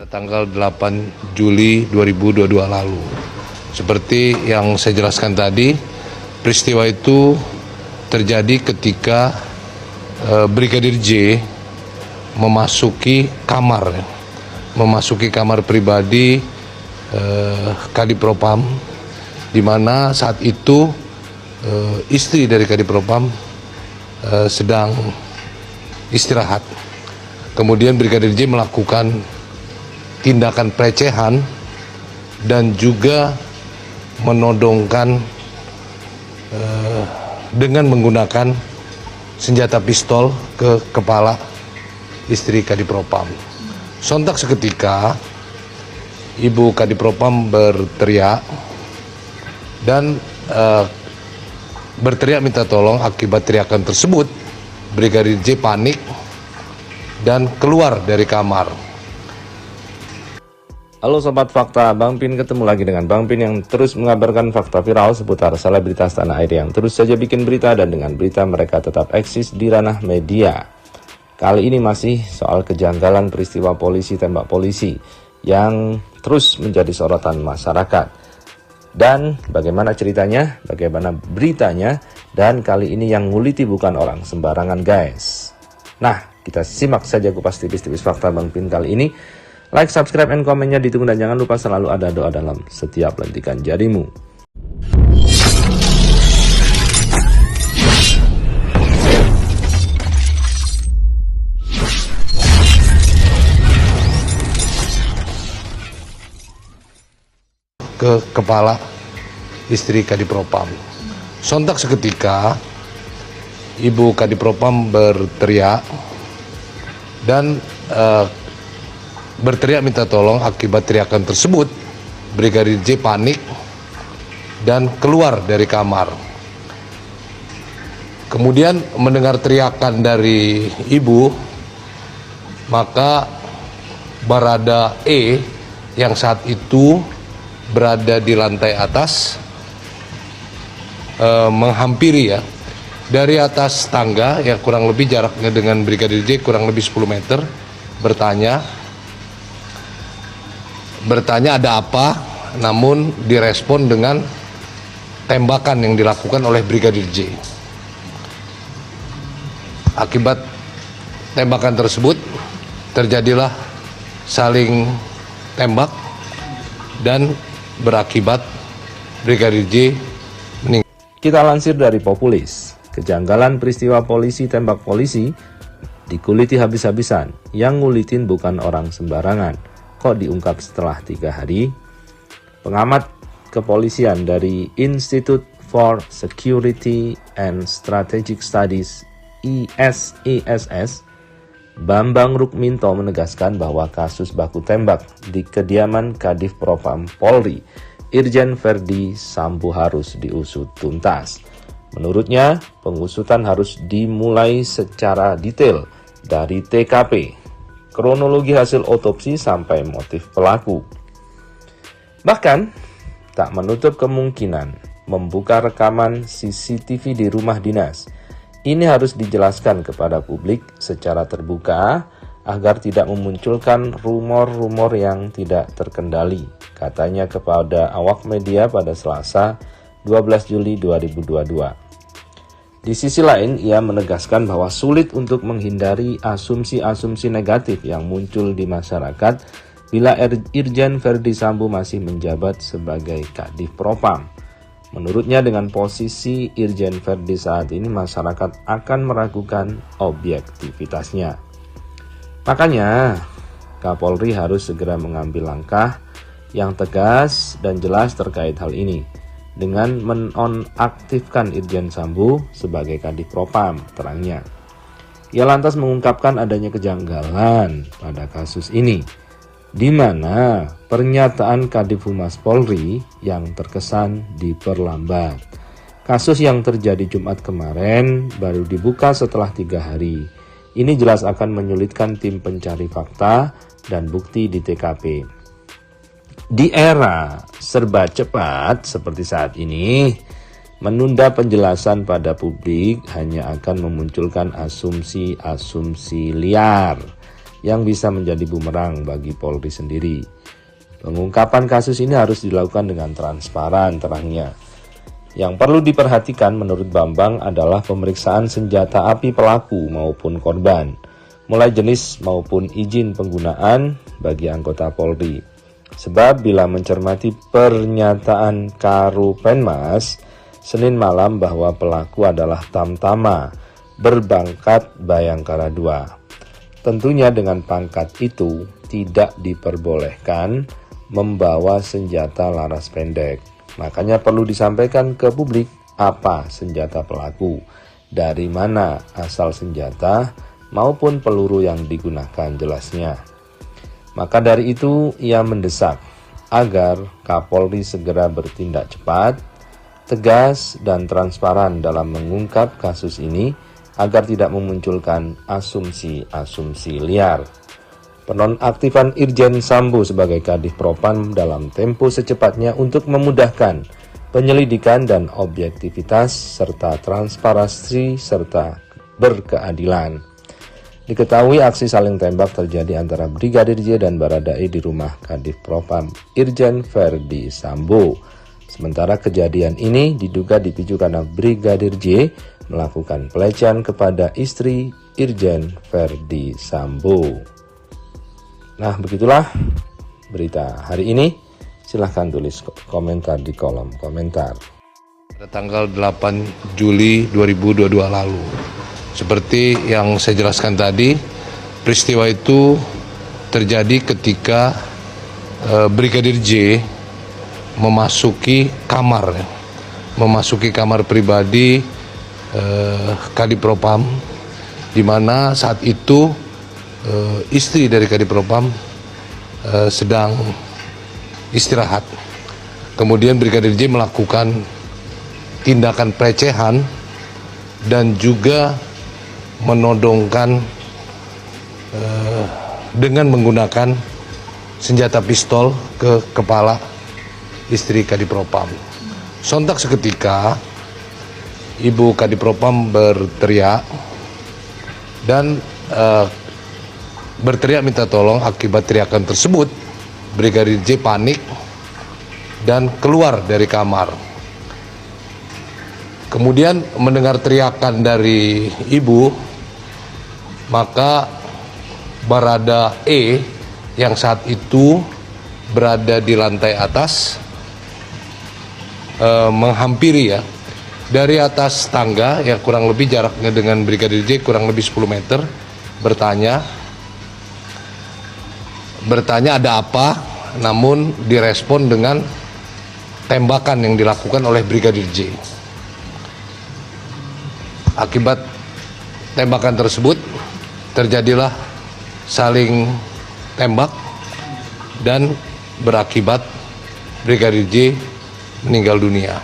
Tanggal 8 Juli 2022 lalu. Seperti yang saya jelaskan tadi, peristiwa itu terjadi ketika Brigadir J memasuki kamar pribadi Kadipropam, di mana saat itu istri dari Kadipropam sedang istirahat. Kemudian Brigadir J melakukan tindakan pelecehan dan juga menodongkan dengan menggunakan senjata pistol ke kepala istri Kadipropam. Sontak seketika ibu Kadipropam berteriak dan berteriak minta tolong. Akibat teriakan tersebut Brigadir J panik dan keluar dari kamar. Halo Sobat Fakta, Bang Pin ketemu lagi dengan Bang Pin yang terus mengabarkan fakta viral seputar selebritas tanah air yang terus saja bikin berita, dan dengan berita mereka tetap eksis di ranah media. Kali ini masih soal kejanggalan peristiwa polisi tembak polisi yang terus menjadi sorotan masyarakat. Dan bagaimana ceritanya, bagaimana beritanya, dan kali ini yang nguliti bukan orang sembarangan guys. Nah, kita simak saja kupas tipis-tipis fakta Bang Pin kali ini. Like, subscribe, and komennya ditunggu, dan jangan lupa selalu ada doa dalam setiap lentikan jarimu. Ke kepala istri Kadipropam. Sontak seketika ibu Kadipropam berteriak dan berteriak minta tolong. Akibat teriakan tersebut Brigadir J panik dan keluar dari kamar. Kemudian mendengar teriakan dari ibu, maka Barada E yang saat itu berada di lantai atas menghampiri dari atas tangga yang kurang lebih jaraknya dengan Brigadir J kurang lebih 10 meter, bertanya ada apa, namun direspon dengan tembakan yang dilakukan oleh Brigadir J. Akibat tembakan tersebut terjadilah saling tembak dan berakibat Brigadir J meninggal. Kita lansir dari Populis. Kejanggalan peristiwa polisi tembak polisi dikuliti habis-habisan. Yang ngulitin bukan orang sembarangan. Kok diungkap setelah 3 hari? Pengamat kepolisian dari Institute for Security and Strategic Studies ISS, Bambang Rukminto menegaskan bahwa kasus baku tembak di kediaman Kadipropam Polri, Irjen Verdi Sambo harus diusut tuntas. Menurutnya, pengusutan harus dimulai secara detail dari TKP, kronologi hasil otopsi sampai motif pelaku. Bahkan, tak menutup kemungkinan membuka rekaman CCTV di rumah dinas. Ini harus dijelaskan kepada publik secara terbuka agar tidak memunculkan rumor-rumor yang tidak terkendali, katanya kepada awak media pada Selasa 12 Juli 2022. Di sisi lain, ia menegaskan bahwa sulit untuk menghindari asumsi-asumsi negatif yang muncul di masyarakat bila Irjen Verdi Sambo masih menjabat sebagai Kadipropam. Menurutnya, dengan posisi Irjen Verdi saat ini, masyarakat akan meragukan objektivitasnya. Makanya, Kapolri harus segera mengambil langkah yang tegas dan jelas terkait hal ini dengan menonaktifkan Irjen Sambo sebagai Kadipropam, terangnya. Ia lantas mengungkapkan adanya kejanggalan pada kasus ini, di mana pernyataan Kadifhumas Polri yang terkesan diperlambat. Kasus yang terjadi Jumat kemarin baru dibuka setelah 3 hari. Ini jelas akan menyulitkan tim pencari fakta dan bukti di TKP. Di era serba cepat seperti saat ini, menunda penjelasan pada publik hanya akan memunculkan asumsi-asumsi liar yang bisa menjadi bumerang bagi Polri sendiri. Pengungkapan kasus ini harus dilakukan dengan transparan, terangnya. Yang perlu diperhatikan menurut Bambang adalah pemeriksaan senjata api pelaku maupun korban, mulai jenis maupun izin penggunaan bagi anggota Polri. Sebab bila mencermati pernyataan Karopenmas Senin malam bahwa pelaku adalah Tamtama berbangkat Bayangkara II, tentunya dengan pangkat itu tidak diperbolehkan membawa senjata laras pendek. Makanya perlu disampaikan ke publik apa senjata pelaku, dari mana asal senjata maupun peluru yang digunakan jelasnya. Maka dari itu ia mendesak agar Kapolri segera bertindak cepat, tegas dan transparan dalam mengungkap kasus ini agar tidak memunculkan asumsi-asumsi liar. Penonaktifan Irjen Sambo sebagai Kadif Propam dalam tempo secepatnya untuk memudahkan penyelidikan dan objektivitas serta transparansi serta berkeadilan. Diketahui aksi saling tembak terjadi antara Brigadir J dan Baradae di rumah Kadif Propam Irjen Verdi Sambo. Sementara kejadian ini diduga dipicu karena Brigadir J melakukan pelecehan kepada istri Irjen Verdi Sambo. Nah, begitulah berita hari ini. Silahkan tulis komentar di kolom komentar. Pada tanggal 8 Juli 2022 lalu, seperti yang saya jelaskan tadi, peristiwa itu terjadi ketika Brigadir J memasuki kamar pribadi Kadif Propam, di mana saat itu istri dari Kadif Propam sedang istirahat. Kemudian Brigadir J melakukan tindakan pelecehan dan juga menodongkan dengan menggunakan senjata pistol ke kepala istri Kadif Propam. Sontak seketika Ibu Kadif Propam berteriak dan berteriak minta tolong. Akibat teriakan tersebut Brigadir J panik dan keluar dari kamar. Kemudian mendengar teriakan dari ibu, maka Baradae yang saat itu berada di lantai atas menghampiri dari atas tangga yang kurang lebih jaraknya dengan Brigadir J kurang lebih 10 meter, bertanya ada apa, namun direspon dengan tembakan yang dilakukan oleh Brigadir J. Akibat tembakan tersebut terjadilah saling tembak dan berakibat Brigadir J meninggal dunia.